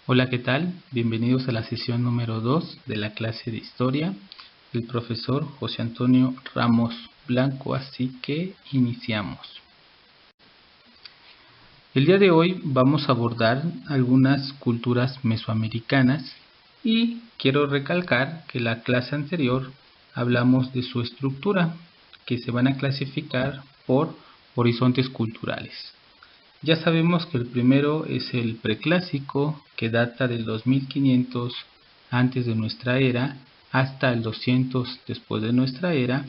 Hola, ¿qué tal? Bienvenidos a la sesión número 2 de la clase de Historia del profesor José Antonio Ramos Blanco, así que iniciamos. El día de hoy vamos a abordar algunas culturas mesoamericanas y quiero recalcar que la clase anterior hablamos de su estructura, que se van a clasificar por horizontes culturales. Ya sabemos que el primero es el preclásico, que data del 2500 antes de nuestra era hasta el 200 después de nuestra era.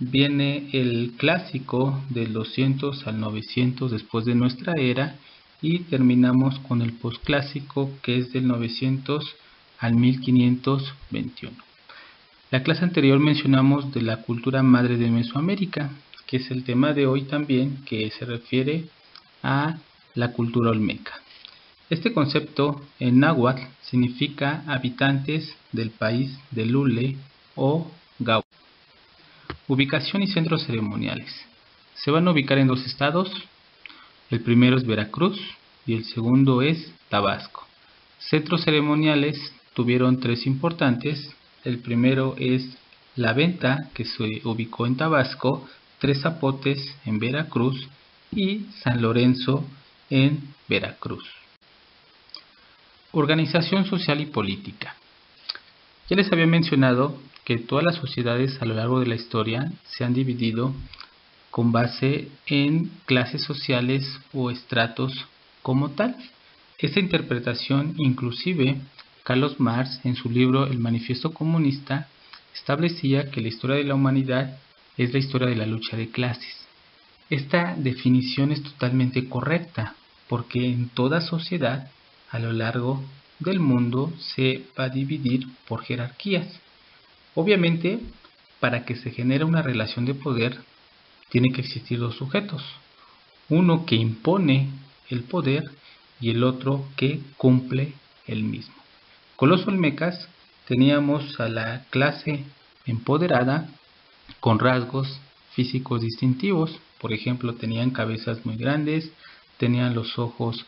Viene el clásico del 200 al 900 después de nuestra era y terminamos con el posclásico, que es del 900 al 1521. La clase anterior mencionamos de la cultura madre de Mesoamérica, que es el tema de hoy también, que se refiere a la cultura olmeca. Este concepto en náhuatl significa habitantes del país de Lule o Gau. Ubicación y centros ceremoniales. Se van a ubicar en dos estados. El primero es Veracruz y el segundo es Tabasco. Centros ceremoniales tuvieron tres importantes. El primero es La Venta, que se ubicó en Tabasco, Tres Zapotes en Veracruz y San Lorenzo en Veracruz. Organización social y política. Ya les había mencionado que todas las sociedades a lo largo de la historia se han dividido con base en clases sociales o estratos como tal. Esta interpretación, inclusive, Carlos Marx en su libro El Manifiesto Comunista establecía que la historia de la humanidad es la historia de la lucha de clases. Esta definición es totalmente correcta, porque en toda sociedad a lo largo del mundo se va a dividir por jerarquías. Obviamente, para que se genere una relación de poder, tiene que existir dos sujetos, uno que impone el poder y el otro que cumple el mismo. Con los olmecas teníamos a la clase empoderada con rasgos físicos distintivos. Por ejemplo, tenían cabezas muy grandes, tenían los ojos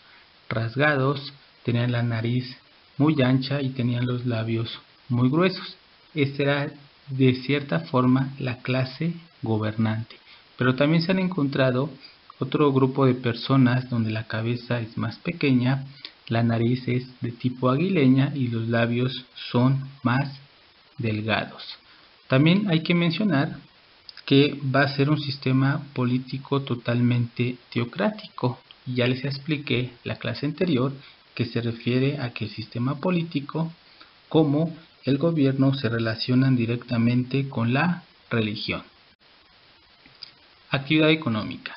rasgados, tenían la nariz muy ancha y tenían los labios muy gruesos. Esta era de cierta forma la clase gobernante. Pero también se han encontrado otro grupo de personas donde la cabeza es más pequeña, la nariz es de tipo aguileña y los labios son más delgados. También hay que mencionar que va a ser un sistema político totalmente teocrático. Y ya les expliqué la clase anterior que se refiere a que el sistema político como el gobierno se relacionan directamente con la religión. Actividad económica.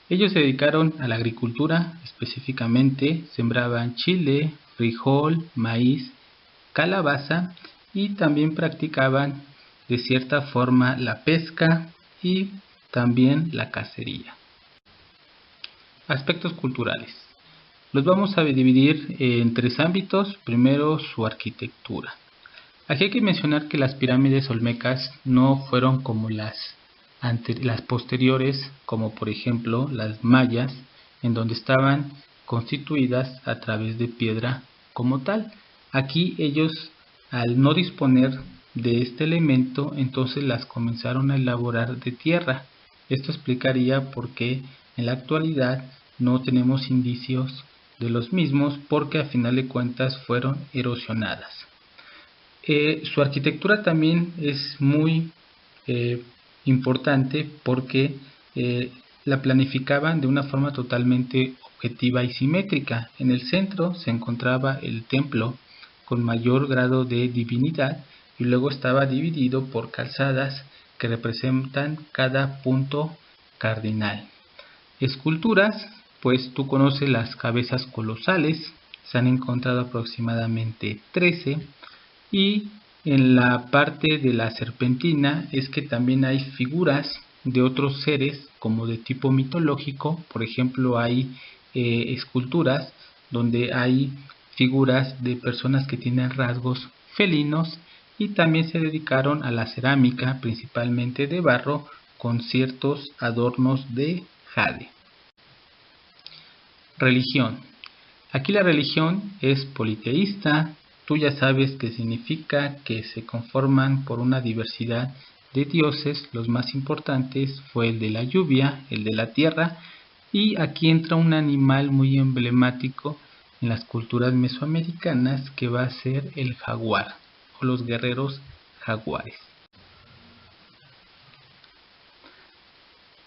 Ellos se dedicaron a la agricultura, específicamente sembraban chile, frijol, maíz, calabaza y también practicaban de cierta forma la pesca y también la cacería. Aspectos culturales. Los vamos a dividir en tres ámbitos. Primero, su arquitectura. Aquí hay que mencionar que las pirámides olmecas no fueron como las posteriores, como por ejemplo las mayas, en donde estaban constituidas a través de piedra como tal. Aquí ellos, al no disponer de este elemento, entonces las comenzaron a elaborar de tierra. Esto explicaría por qué en la actualidad no tenemos indicios de los mismos, porque a final de cuentas fueron erosionadas. Su arquitectura también es muy importante porque la planificaban de una forma totalmente objetiva y simétrica. En el centro se encontraba el templo con mayor grado de divinidad y luego estaba dividido por calzadas que representan cada punto cardinal. Esculturas, pues tú conoces las cabezas colosales, se han encontrado aproximadamente 13. Y en la parte de la serpentina es que también hay figuras de otros seres como de tipo mitológico. Por ejemplo, hay esculturas donde hay figuras de personas que tienen rasgos felinos y también se dedicaron a la cerámica, principalmente de barro, con ciertos adornos de jade. Religión. Aquí la religión es politeísta. Tú ya sabes que significa que se conforman por una diversidad de dioses. Los más importantes fue el de la lluvia, el de la tierra, y aquí entra un animal muy emblemático en las culturas mesoamericanas que va a ser el jaguar o los guerreros jaguares.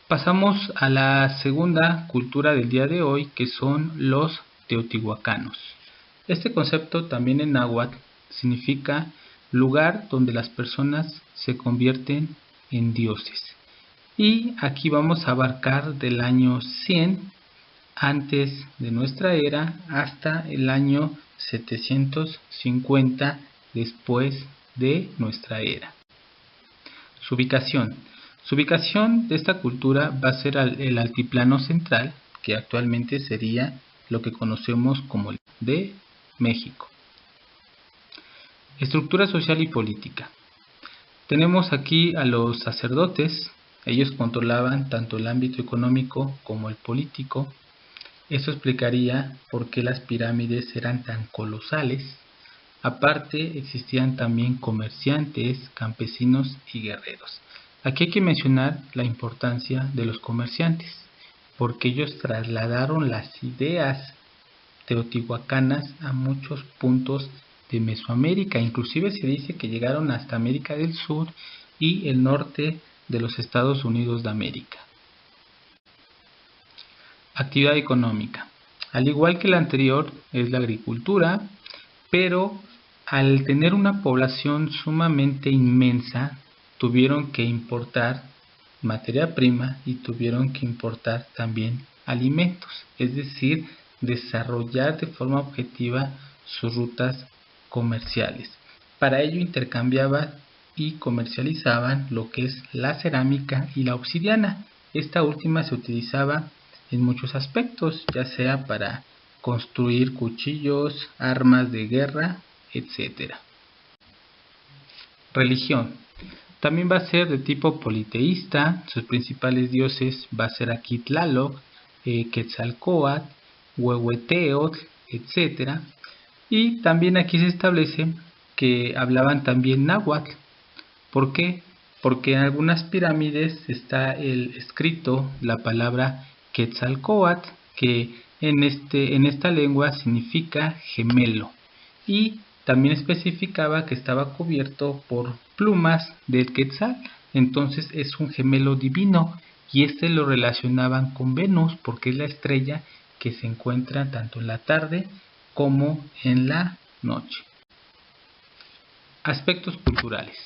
Pasamos a la segunda cultura del día de hoy, que son los teotihuacanos. Este concepto también en náhuatl significa lugar donde las personas se convierten en dioses. Y aquí vamos a abarcar del año 100 antes de nuestra era hasta el año 750 después de nuestra era. Su ubicación. Su ubicación de esta cultura va a ser el altiplano central, que actualmente sería lo que conocemos como el de México. Estructura social y política. Tenemos aquí a los sacerdotes. Ellos controlaban tanto el ámbito económico como el político. Eso explicaría por qué las pirámides eran tan colosales. Aparte, existían también comerciantes, campesinos y guerreros. Aquí hay que mencionar la importancia de los comerciantes, porque ellos trasladaron las ideas teotihuacanas a muchos puntos de Mesoamérica. Inclusive se dice que llegaron hasta América del Sur y el norte de los Estados Unidos de América. Actividad económica. Al igual que la anterior, es la agricultura, pero al tener una población sumamente inmensa, tuvieron que importar materia prima y tuvieron que importar también alimentos, es decir, desarrollar de forma objetiva sus rutas comerciales. Para ello intercambiaban y comercializaban lo que es la cerámica y la obsidiana. Esta última se utilizaba en muchos aspectos, ya sea para construir cuchillos, armas de guerra, etc. Religión. También va a ser de tipo politeísta. Sus principales dioses va a ser aquí Tlaloc, Quetzalcóatl, Huehueteotl, etc. Y también aquí se establece que hablaban también náhuatl. ¿Por qué? Porque en algunas pirámides está escrito la palabra Quetzalcóatl, que en esta lengua significa gemelo, y también especificaba que estaba cubierto por plumas del quetzal. Entonces es un gemelo divino, y este lo relacionaban con Venus porque es la estrella que se encuentra tanto en la tarde como en la noche. Aspectos culturales.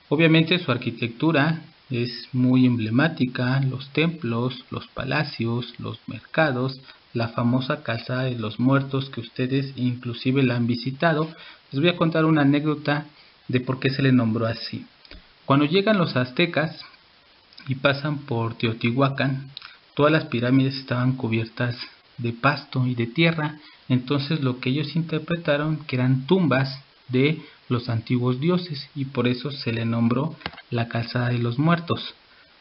Obviamente su arquitectura es muy emblemática, los templos, los palacios, los mercados, la famosa calzada de los muertos que ustedes inclusive la han visitado. Les voy a contar una anécdota de por qué se le nombró así. Cuando llegan los aztecas y pasan por Teotihuacán, todas las pirámides estaban cubiertas de pasto y de tierra. Entonces lo que ellos interpretaron que eran tumbas de los antiguos dioses, y por eso se le nombró la calzada de los muertos.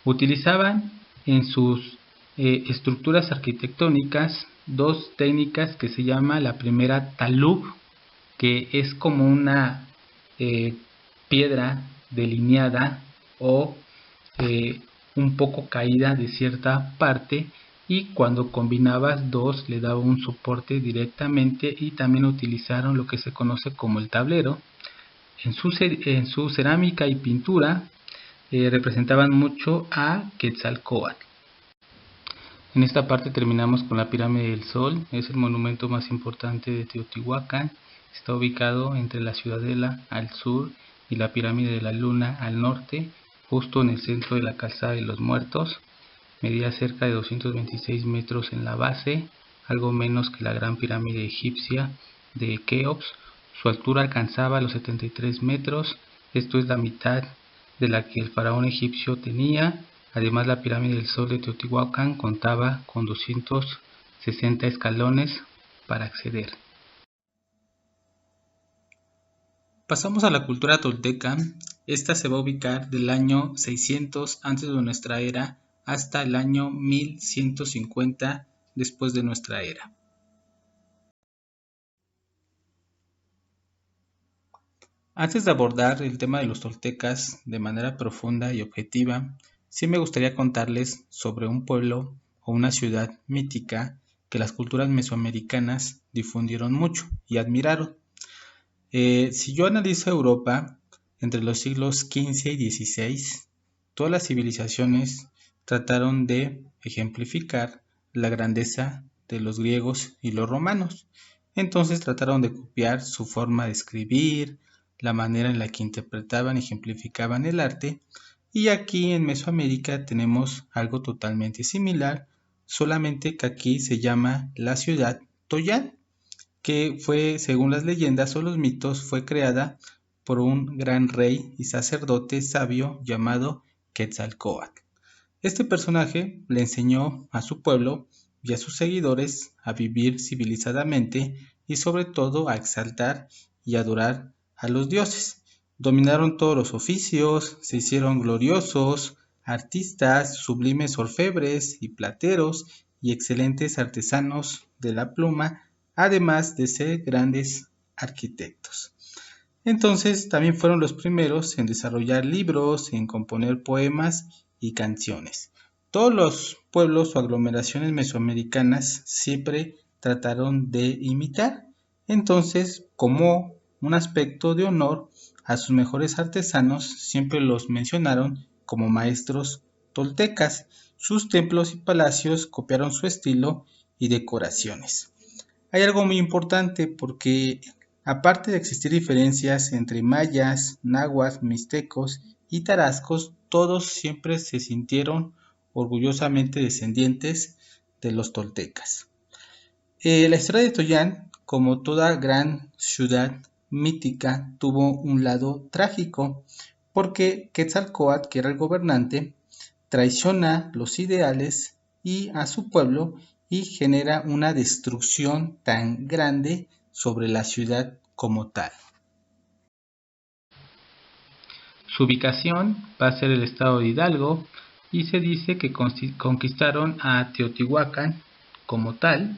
Utilizaban en sus estructuras arquitectónicas dos técnicas que se llama la primera talud, que es como una piedra delineada o un poco caída de cierta parte, y cuando combinabas dos le daba un soporte directamente. Y también utilizaron lo que se conoce como el tablero. En su cerámica y pintura representaban mucho a Quetzalcóatl. En esta parte terminamos con la pirámide del Sol. Es el monumento más importante de Teotihuacán. Está ubicado entre la ciudadela al sur y la pirámide de la Luna al norte, justo en el centro de la calzada de los muertos. Medía cerca de 226 metros en la base, algo menos que la gran pirámide egipcia de Keops. Su altura alcanzaba los 73 metros, esto es la mitad de la que el faraón egipcio tenía. Además, la pirámide del Sol de Teotihuacán contaba con 260 escalones para acceder. Pasamos a la cultura tolteca. Esta se va a ubicar del año 600 antes de nuestra era hasta el año 1150 después de nuestra era. Antes de abordar el tema de los toltecas de manera profunda y objetiva, sí me gustaría contarles sobre un pueblo o una ciudad mítica que las culturas mesoamericanas difundieron mucho y admiraron. Si yo analizo Europa entre los siglos XV y XVI, todas las civilizaciones trataron de ejemplificar la grandeza de los griegos y los romanos. Entonces trataron de copiar su forma de escribir, la manera en la que interpretaban y ejemplificaban el arte, y aquí en Mesoamérica tenemos algo totalmente similar, solamente que aquí se llama la ciudad Toyán, que fue, según las leyendas o los mitos, fue creada por un gran rey y sacerdote sabio llamado Quetzalcóatl. Este personaje le enseñó a su pueblo y a sus seguidores a vivir civilizadamente y sobre todo a exaltar y adorar a los dioses. Dominaron todos los oficios, se hicieron gloriosos, artistas, sublimes orfebres y plateros y excelentes artesanos de la pluma, además de ser grandes arquitectos. Entonces también fueron los primeros en desarrollar libros, en componer poemas y canciones. Todos los pueblos o aglomeraciones mesoamericanas siempre trataron de imitar. Entonces, como un aspecto de honor a sus mejores artesanos, siempre los mencionaron como maestros toltecas. Sus templos y palacios copiaron su estilo y decoraciones. Hay algo muy importante porque aparte de existir diferencias entre mayas, nahuas, mixtecos y tarascos, todos siempre se sintieron orgullosamente descendientes de los toltecas. La historia de Toyán, como toda gran ciudad mítica, tuvo un lado trágico, porque Quetzalcóatl, que era el gobernante, traiciona los ideales y a su pueblo y genera una destrucción tan grande sobre la ciudad como tal. Su ubicación va a ser el estado de Hidalgo y se dice que conquistaron a Teotihuacán como tal.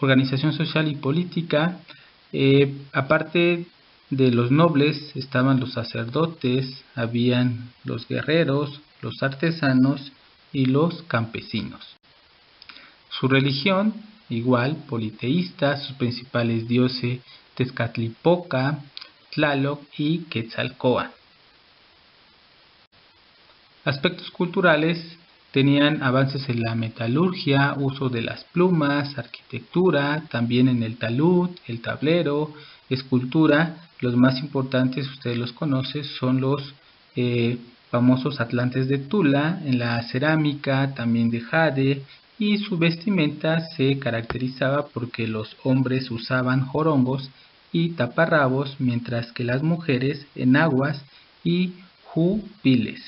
Organización social y política, aparte de los nobles estaban los sacerdotes, habían los guerreros, los artesanos y los campesinos. Su religión, igual, politeísta, sus principales dioses Tezcatlipoca, Tlaloc y Quetzalcóatl. Aspectos culturales, tenían avances en la metalurgia, uso de las plumas, arquitectura, también en el talud, el tablero, escultura. Los más importantes, ustedes los conocen, son los famosos atlantes de Tula, en la cerámica, también de jade, y su vestimenta se caracterizaba porque los hombres usaban jorongos y taparrabos, mientras que las mujeres enaguas y jupiles.